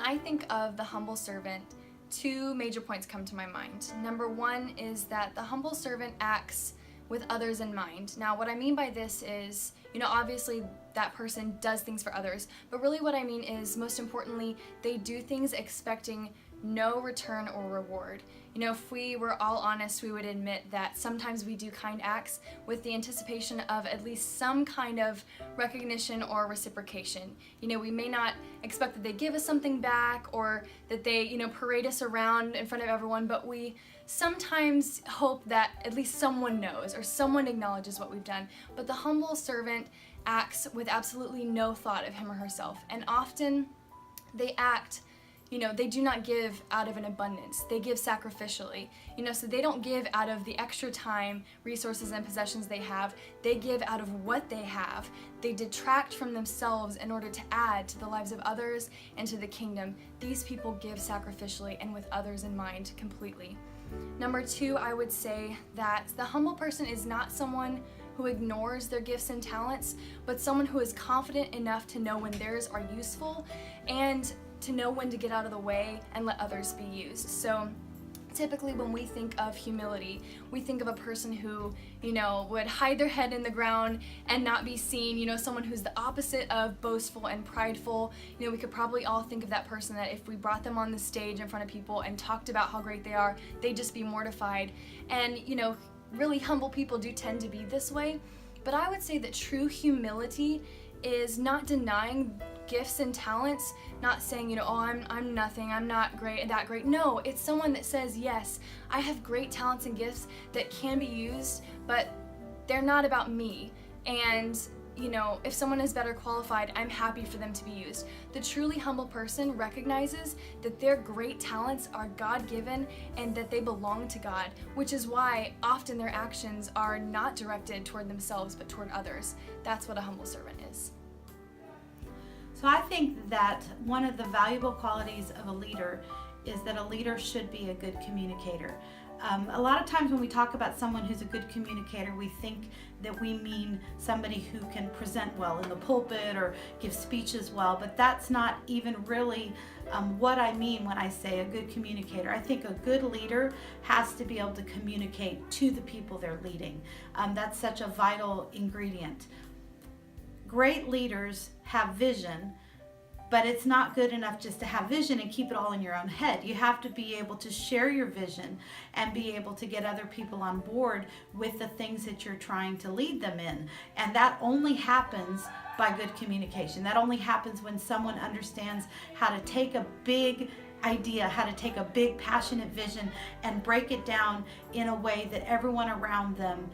I think of the humble servant, two major points come to my mind. Number one is that the humble servant acts with others in mind. Now, what I mean by this is, obviously that person does things for others, but really what I mean is, most importantly, they do things expecting no return or reward. If we were all honest, we would admit that sometimes we do kind acts with the anticipation of at least some kind of recognition or reciprocation. We may not expect that they give us something back or that they, parade us around in front of everyone, but we sometimes hope that at least someone knows or someone acknowledges what we've done. But the humble servant acts with absolutely no thought of him or herself, and often they act, they do not give out of an abundance. They give sacrificially, so they don't give out of the extra time, resources, and possessions they have. They give out of what they have. They detract from themselves in order to add to the lives of others and to the kingdom. These people give sacrificially and with others in mind completely. Number two, I would say that the humble person is not someone who ignores their gifts and talents, but someone who is confident enough to know when theirs are useful and to know when to get out of the way and let others be used. So typically when we think of humility, we think of a person who, would hide their head in the ground and not be seen, someone who's the opposite of boastful and prideful. We could probably all think of that person that if we brought them on the stage in front of people and talked about how great they are, they'd just be mortified. And, really humble people do tend to be this way. But I would say that true humility is not denying gifts and talents, not saying, I'm nothing, I'm not that great. No, it's someone that says, yes, I have great talents and gifts that can be used, but they're not about me. And, if someone is better qualified, I'm happy for them to be used. The truly humble person recognizes that their great talents are God-given and that they belong to God, which is why often their actions are not directed toward themselves, but toward others. That's what a humble servant is. So I think that one of the valuable qualities of a leader is that a leader should be a good communicator. A lot of times when we talk about someone who's a good communicator, we think that we mean somebody who can present well in the pulpit or give speeches well, but that's not even really what I mean when I say a good communicator. I think a good leader has to be able to communicate to the people they're leading. That's such a vital ingredient. Great leaders have vision, but it's not good enough just to have vision and keep it all in your own head. You have to be able to share your vision and be able to get other people on board with the things that you're trying to lead them in. And that only happens by good communication. That only happens when someone understands how to take a big idea, how to take a big passionate vision and break it down in a way that everyone around them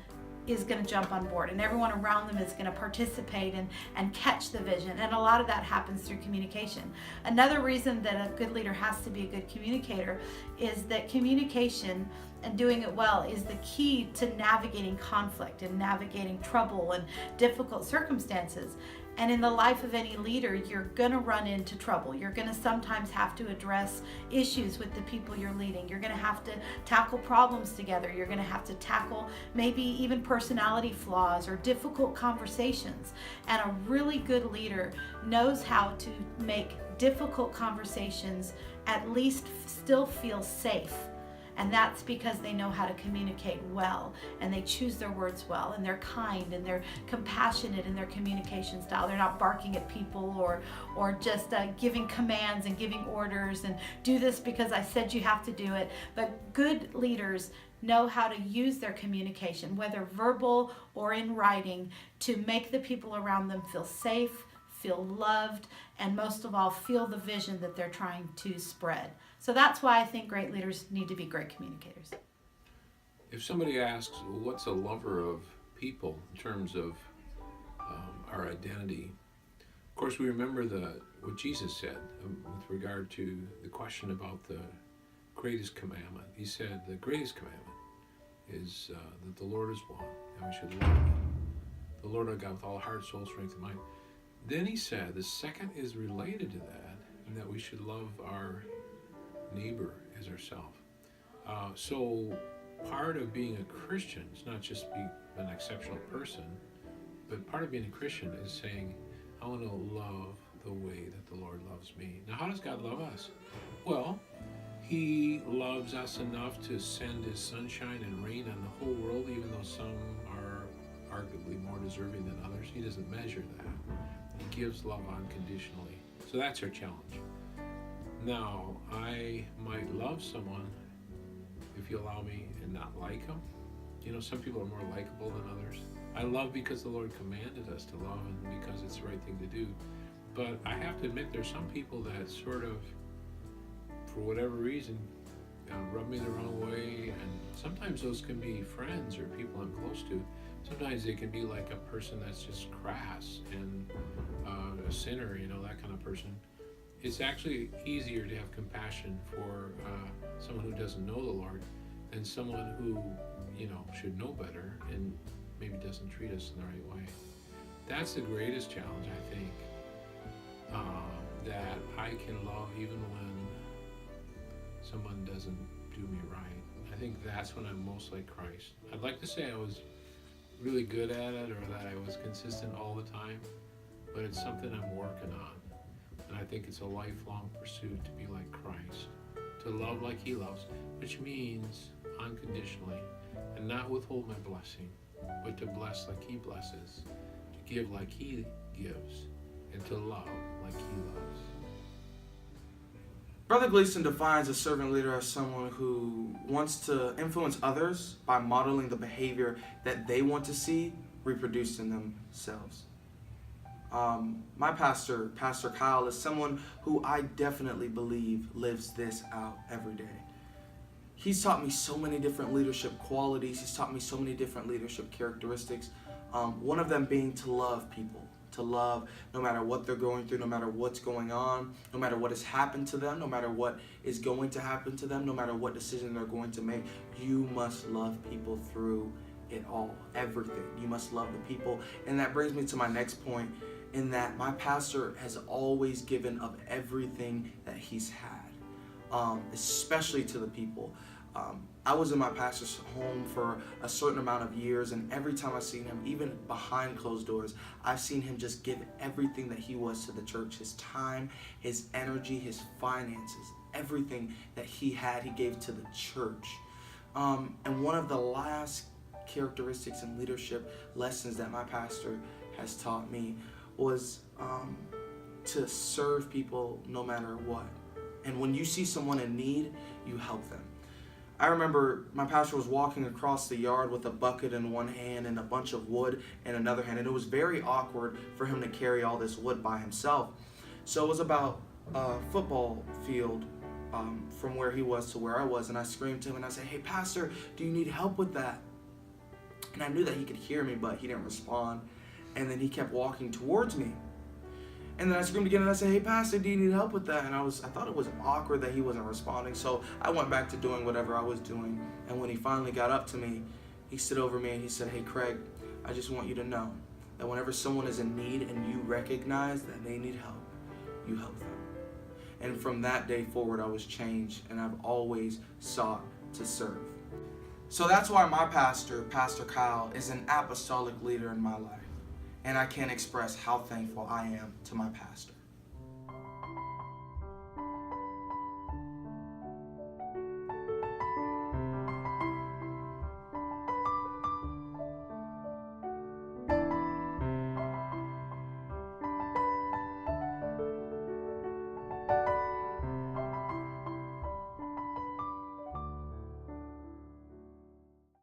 is going to jump on board and everyone around them is going to participate and catch the vision. And a lot of that happens through communication. Another reason that a good leader has to be a good communicator is that communication and doing it well is the key to navigating conflict and navigating trouble and difficult circumstances. And in the life of any leader, you're going to run into trouble. You're going to sometimes have to address issues with the people you're leading. You're going to have to tackle problems together. You're going to have to tackle maybe even personality flaws or difficult conversations. And a really good leader knows how to make difficult conversations at least still feel safe. And that's because they know how to communicate well and they choose their words well and they're kind and they're compassionate in their communication style. They're not barking at people or just giving commands and giving orders and do this because I said you have to do it. But good leaders know how to use their communication, whether verbal or in writing, to make the people around them feel safe, feel loved, and most of all, feel the vision that they're trying to spread. So that's why I think great leaders need to be great communicators. If somebody asks, well, what's a lover of people in terms of our identity? Of course, we remember what Jesus said with regard to the question about the greatest commandment. He said the greatest commandment is that the Lord is one, and we should love the Lord our God with all heart, soul, strength, and mind. Then he said the second is related to that, and that we should love our neighbor as ourselves. So part of being a Christian is not just be an exceptional person, but part of being a Christian is saying, I want to love the way that the Lord loves me. Now, how does God love us? Well, He loves us enough to send His sunshine and rain on the whole world, even though some are arguably more deserving than others. He doesn't measure that. He gives love unconditionally. So that's our challenge. Now, I might love someone, if you allow me, and not like them. You know, some people are more likable than others. I love because the Lord commanded us to love and because it's the right thing to do. But I have to admit there's some people that sort of, for whatever reason, rub me the wrong way. And sometimes those can be friends or people I'm close to. Sometimes they can be like a person that's just crass and a sinner, you know, that kind of person. It's actually easier to have compassion for someone who doesn't know the Lord than someone who, you know, should know better and maybe doesn't treat us in the right way. That's the greatest challenge, I think, that I can love even when someone doesn't do me right. I think that's when I'm most like Christ. I'd like to say I was really good at it or that I was consistent all the time, but it's something I'm working on. And I think it's a lifelong pursuit to be like Christ, to love like He loves, which means unconditionally, and not withhold my blessing, but to bless like He blesses, to give like He gives, and to love like He loves. Brother Gleason defines a servant leader as someone who wants to influence others by modeling the behavior that they want to see reproduced in themselves. My pastor, Pastor Kyle, is someone who I definitely believe lives this out every day. He's taught me so many different leadership qualities. He's taught me so many different leadership characteristics. One of them being to love people, to love no matter what they're going through, no matter what's going on, no matter what has happened to them, no matter what is going to happen to them, no matter what decision they're going to make. You must love people through it all, everything. You must love the people. And that brings me to my next point, in that my pastor has always given of everything that he's had, especially to the people. I was in my pastor's home for a certain amount of years, and every time I've seen him, even behind closed doors, I've seen him just give everything that he was to the church. His time, his energy, his finances, everything that he had, he gave to the church. And one of the last characteristics and leadership lessons that my pastor has taught me was to serve people no matter what. And when you see someone in need, you help them. I remember my pastor was walking across the yard with a bucket in one hand and a bunch of wood in another hand, and it was very awkward for him to carry all this wood by himself. So it was about a football field from where he was to where I was, and I screamed to him and I said, "Hey pastor, do you need help with that?" And I knew that he could hear me, but he didn't respond. And then he kept walking towards me. And then I screamed again and I said, "Hey pastor, do you need help with that?" And I thought it was awkward that he wasn't responding. So I went back to doing whatever I was doing. And when he finally got up to me, he stood over me and he said, "Hey Craig, I just want you to know that whenever someone is in need and you recognize that they need help, you help them." And from that day forward, I was changed, and I've always sought to serve. So that's why my pastor, Pastor Kyle, is an apostolic leader in my life. And I can't express how thankful I am to my pastor.